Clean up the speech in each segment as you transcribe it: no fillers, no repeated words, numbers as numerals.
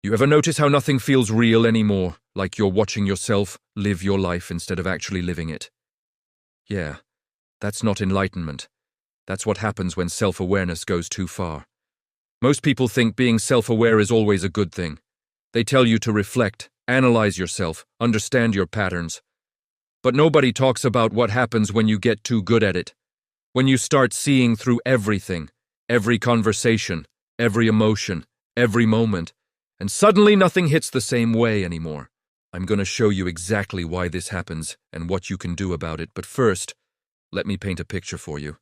You ever notice how nothing feels real anymore, like you're watching yourself live your life instead of actually living it? Yeah, that's not enlightenment. That's what happens when self-awareness goes too far. Most people think being self-aware is always a good thing. They tell you to reflect, analyze yourself, understand your patterns. But nobody talks about what happens when you get too good at it. When you start seeing through everything, every conversation, every emotion, every moment, and suddenly nothing hits the same way anymore. I'm going to show you exactly why this happens and what you can do about it, but first, let me paint a picture for you.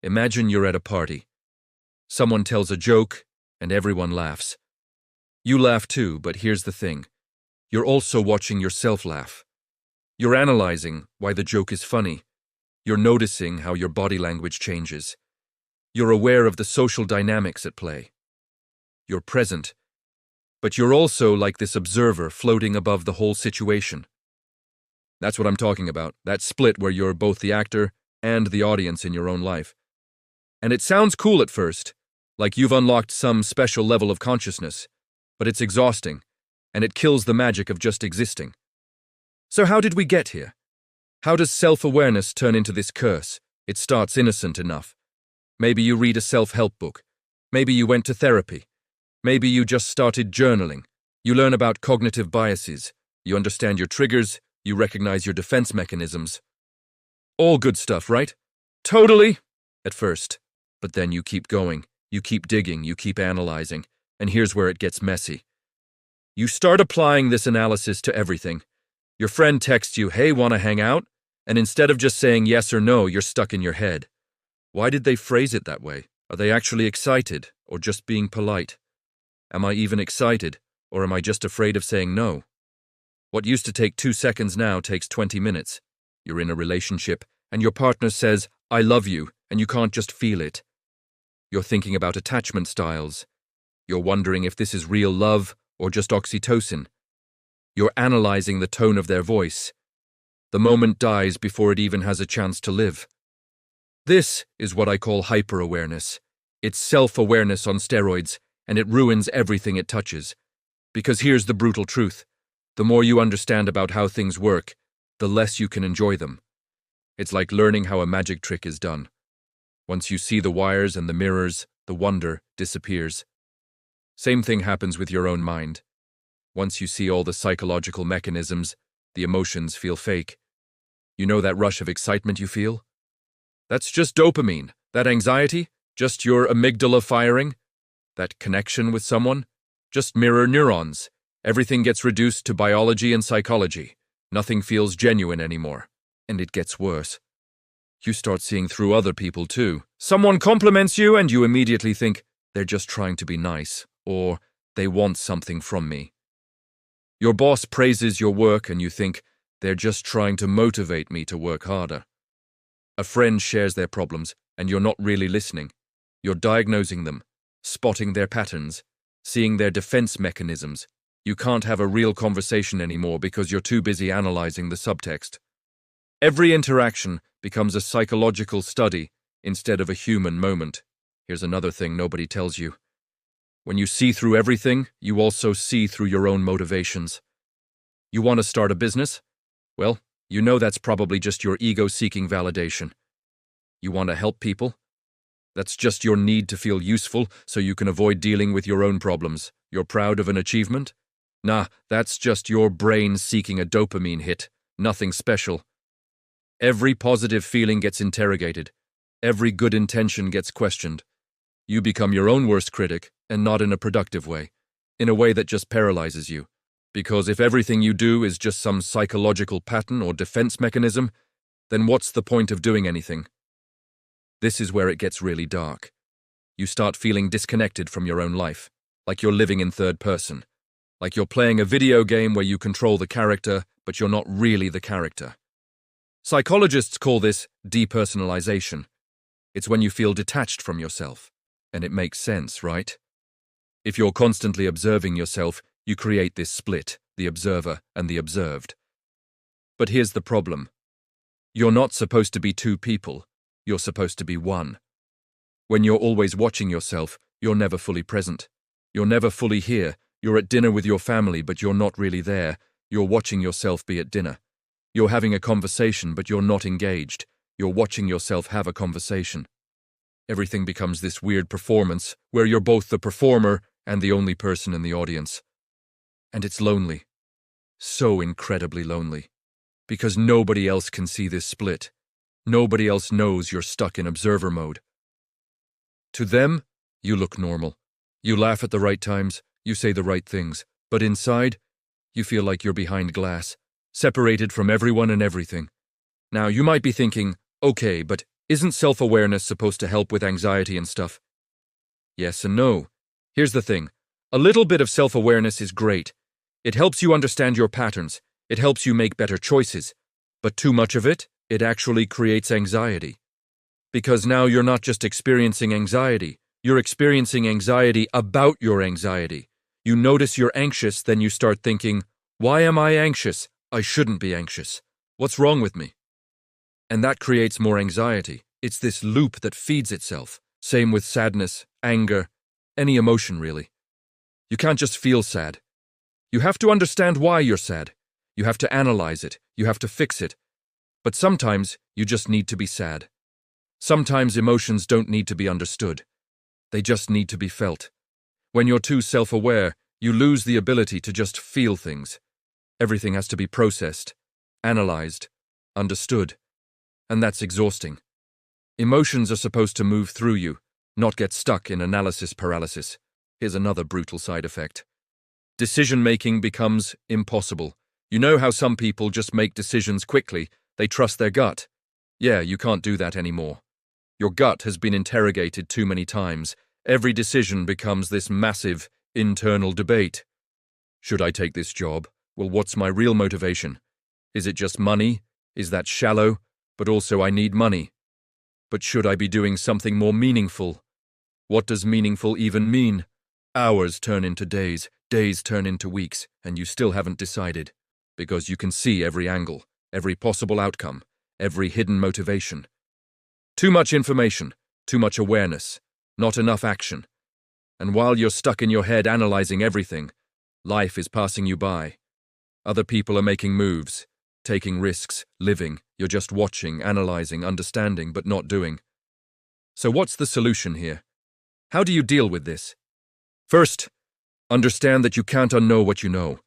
Imagine you're at a party. Someone tells a joke, and everyone laughs. You laugh too, but here's the thing. You're also watching yourself laugh. You're analyzing why the joke is funny. You're noticing how your body language changes. You're aware of the social dynamics at play. You're present, but you're also like this observer floating above the whole situation. That's what I'm talking about, that split where you're both the actor and the audience in your own life. And it sounds cool at first, like you've unlocked some special level of consciousness, but it's exhausting, and it kills the magic of just existing. So how did we get here? How does self-awareness turn into this curse? It starts innocent enough. Maybe you read a self-help book. Maybe you went to therapy. Maybe you just started journaling. You learn about cognitive biases. You understand your triggers. You recognize your defense mechanisms. All good stuff, right? Totally! At first. But then you keep going. You keep digging. You keep analyzing. And here's where it gets messy. You start applying this analysis to everything. Your friend texts you, "Hey, wanna hang out?" And instead of just saying yes or no, you're stuck in your head. Why did they phrase it that way? Are they actually excited, or just being polite? Am I even excited, or am I just afraid of saying no? What used to take 2 seconds now takes 20 minutes. You're in a relationship, and your partner says, "I love you," and you can't just feel it. You're thinking about attachment styles. You're wondering if this is real love or just oxytocin. You're analyzing the tone of their voice. The moment dies before it even has a chance to live. This is what I call hyper-awareness. It's self-awareness on steroids, and it ruins everything it touches. Because here's the brutal truth. The more you understand about how things work, the less you can enjoy them. It's like learning how a magic trick is done. Once you see the wires and the mirrors, the wonder disappears. Same thing happens with your own mind. Once you see all the psychological mechanisms, the emotions feel fake. You know that rush of excitement you feel? That's just dopamine. That anxiety, just your amygdala firing. That connection with someone, just mirror neurons. Everything gets reduced to biology and psychology. Nothing feels genuine anymore. And it gets worse. You start seeing through other people too. Someone compliments you and you immediately think, they're just trying to be nice, or they want something from me. Your boss praises your work and you think, they're just trying to motivate me to work harder. A friend shares their problems and you're not really listening. You're diagnosing them, spotting their patterns, seeing their defense mechanisms. You can't have a real conversation anymore because you're too busy analyzing the subtext. Every interaction becomes a psychological study instead of a human moment. Here's another thing nobody tells you. When you see through everything, you also see through your own motivations. You want to start a business? Well, you know that's probably just your ego seeking validation. You want to help people? That's just your need to feel useful so you can avoid dealing with your own problems. You're proud of an achievement? Nah, that's just your brain seeking a dopamine hit. Nothing special. Every positive feeling gets interrogated. Every good intention gets questioned. You become your own worst critic, and not in a productive way, in a way that just paralyzes you. Because if everything you do is just some psychological pattern or defense mechanism, then what's the point of doing anything? This is where it gets really dark. You start feeling disconnected from your own life, like you're living in third person, like you're playing a video game where you control the character, but you're not really the character. Psychologists call this depersonalization. It's when you feel detached from yourself. And it makes sense, right? If you're constantly observing yourself, you create this split, the observer and the observed. But here's the problem. You're not supposed to be two people. You're supposed to be one. When you're always watching yourself, you're never fully present. You're never fully here You're at dinner with your family, but you're not really there. You're watching yourself be at dinner. You're having a conversation, but you're not engaged. You're watching yourself have a conversation. Everything becomes this weird performance where you're both the performer and the only person in the audience. And it's lonely. So incredibly lonely. Because nobody else can see this split. Nobody else knows you're stuck in observer mode. To them, you look normal. You laugh at the right times, you say the right things, but inside, you feel like you're behind glass, separated from everyone and everything. Now, you might be thinking, okay, but isn't self-awareness supposed to help with anxiety and stuff? Yes and no. Here's the thing. A little bit of self-awareness is great. It helps you understand your patterns. It helps you make better choices. But too much of it, it actually creates anxiety. Because now you're not just experiencing anxiety, you're experiencing anxiety about your anxiety. You notice you're anxious, then you start thinking, why am I anxious? I shouldn't be anxious. What's wrong with me? And that creates more anxiety. It's this loop that feeds itself. Same with sadness, anger, any emotion really. You can't just feel sad. You have to understand why you're sad. You have to analyze it. You have to fix it. But sometimes you just need to be sad. Sometimes emotions don't need to be understood. They just need to be felt. When you're too self-aware, you lose the ability to just feel things. Everything has to be processed, analyzed, understood. And that's exhausting. Emotions are supposed to move through you, not get stuck in analysis paralysis. Here's another brutal side effect. Decision-making becomes impossible. You know how some people just make decisions quickly, they trust their gut. Yeah, you can't do that anymore. Your gut has been interrogated too many times. Every decision becomes this massive, internal debate. Should I take this job? Well, what's my real motivation? Is it just money? Is that shallow? But also I need money. But should I be doing something more meaningful? What does meaningful even mean? Hours turn into days, days turn into weeks, and you still haven't decided. Because you can see every angle, every possible outcome, every hidden motivation. Too much information, too much awareness, not enough action. And while you're stuck in your head analyzing everything, life is passing you by. Other people are making moves, taking risks, living. You're just watching, analyzing, understanding, but not doing. So what's the solution here? How do you deal with this? First, understand that you can't unknow what you know.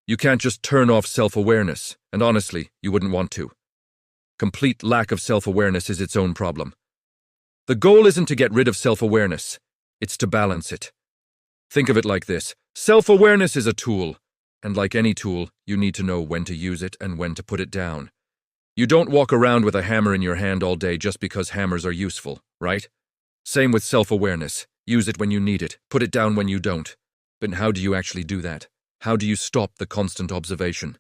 You can't just turn off self-awareness, and honestly, you wouldn't want to. Complete lack of self-awareness is its own problem. The goal isn't to get rid of self-awareness, it's to balance it. Think of it like this. Self-awareness is a tool, and like any tool, you need to know when to use it and when to put it down. You don't walk around with a hammer in your hand all day just because hammers are useful, right? Same with self-awareness. Use it when you need it, put it down when you don't. But how do you actually do that? How do you stop the constant observation?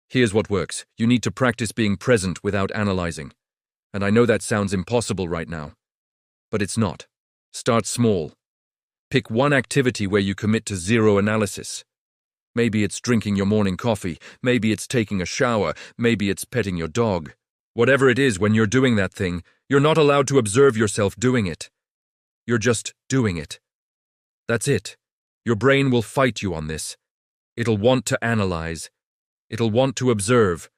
Here's what works. You need to practice being present without analyzing. And I know that sounds impossible right now. But it's not. Start small. Pick one activity where you commit to zero analysis. Maybe it's drinking your morning coffee. Maybe it's taking a shower. Maybe it's petting your dog. Whatever it is, when you're doing that thing, you're not allowed to observe yourself doing it. You're just doing it. That's it. Your brain will fight you on this. It'll want to analyze. It'll want to observe.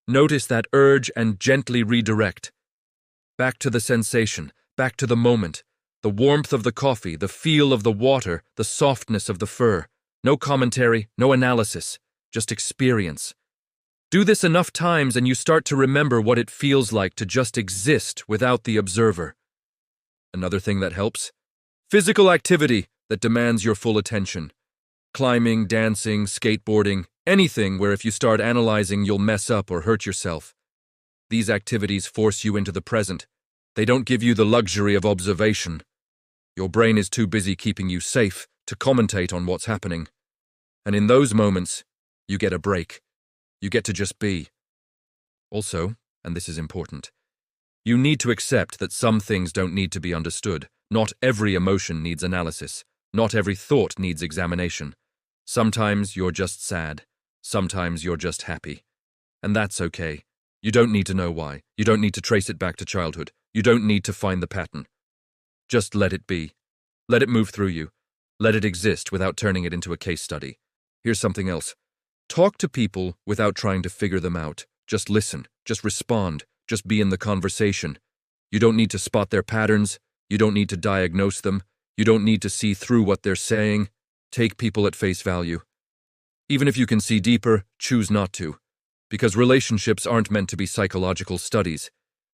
Notice that urge and gently redirect. Back to the sensation, back to the moment, the warmth of the coffee, the feel of the water, the softness of the fur. No commentary, no analysis, just experience. Do this enough times and you start to remember what it feels like to just exist without the observer. Another thing that helps? Physical activity that demands your full attention. Climbing, dancing, skateboarding, anything where if you start analyzing you'll mess up or hurt yourself. These activities force you into the present. They don't give you the luxury of observation. Your brain is too busy keeping you safe to commentate on what's happening. And in those moments, you get a break. You get to just be. Also, and this is important, you need to accept that some things don't need to be understood. Not every emotion needs analysis. Not every thought needs examination. Sometimes you're just sad. Sometimes you're just happy. And that's okay. You don't need to know why. You don't need to trace it back to childhood. You don't need to find the pattern. Just let it be. Let it move through you. Let it exist without turning it into a case study. Here's something else. Talk to people without trying to figure them out. Just listen, just respond, just be in the conversation. You don't need to spot their patterns. You don't need to diagnose them. You don't need to see through what they're saying. Take people at face value. Even if you can see deeper, choose not to. Because relationships aren't meant to be psychological studies.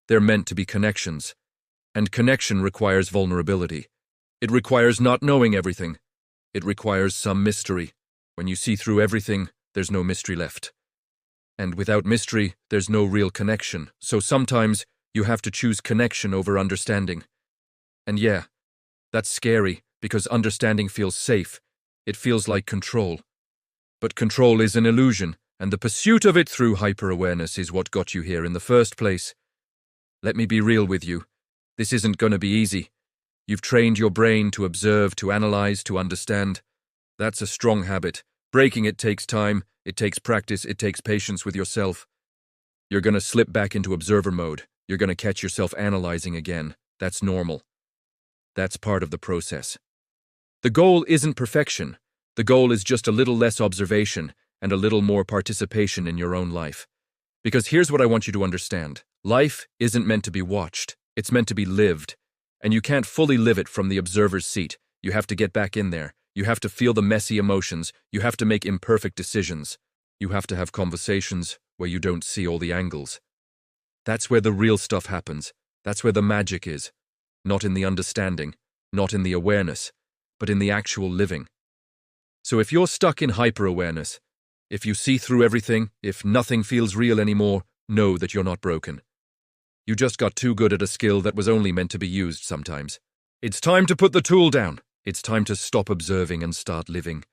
They're meant to be connections. And connection requires vulnerability. It requires not knowing everything. It requires some mystery. When you see through everything, there's no mystery left. And without mystery, there's no real connection. So sometimes you have to choose connection over understanding. And yeah, that's scary because understanding feels safe. It feels like control. But control is an illusion, and the pursuit of it through hyper-awareness is what got you here in the first place. Let me be real with you. This isn't going to be easy. You've trained your brain to observe, to analyze, to understand. That's a strong habit. Breaking it takes time, it takes practice, it takes patience with yourself. You're going to slip back into observer mode. You're going to catch yourself analyzing again. That's normal. That's part of the process. The goal isn't perfection. The goal is just a little less observation and a little more participation in your own life. Because here's what I want you to understand. Life isn't meant to be watched. It's meant to be lived. And you can't fully live it from the observer's seat. You have to get back in there. You have to feel the messy emotions. You have to make imperfect decisions. You have to have conversations where you don't see all the angles. That's where the real stuff happens. That's where the magic is. Not in the understanding, not in the awareness, but in the actual living. So if you're stuck in hyper-awareness, if you see through everything, if nothing feels real anymore, know that you're not broken. You just got too good at a skill that was only meant to be used sometimes. It's time to put the tool down. It's time to stop observing and start living.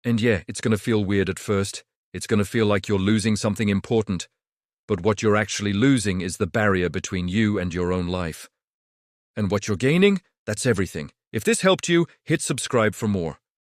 And yeah, it's going to feel weird at first. It's going to feel like you're losing something important. But what you're actually losing is the barrier between you and your own life. And what you're gaining, that's everything. If this helped you, hit subscribe for more.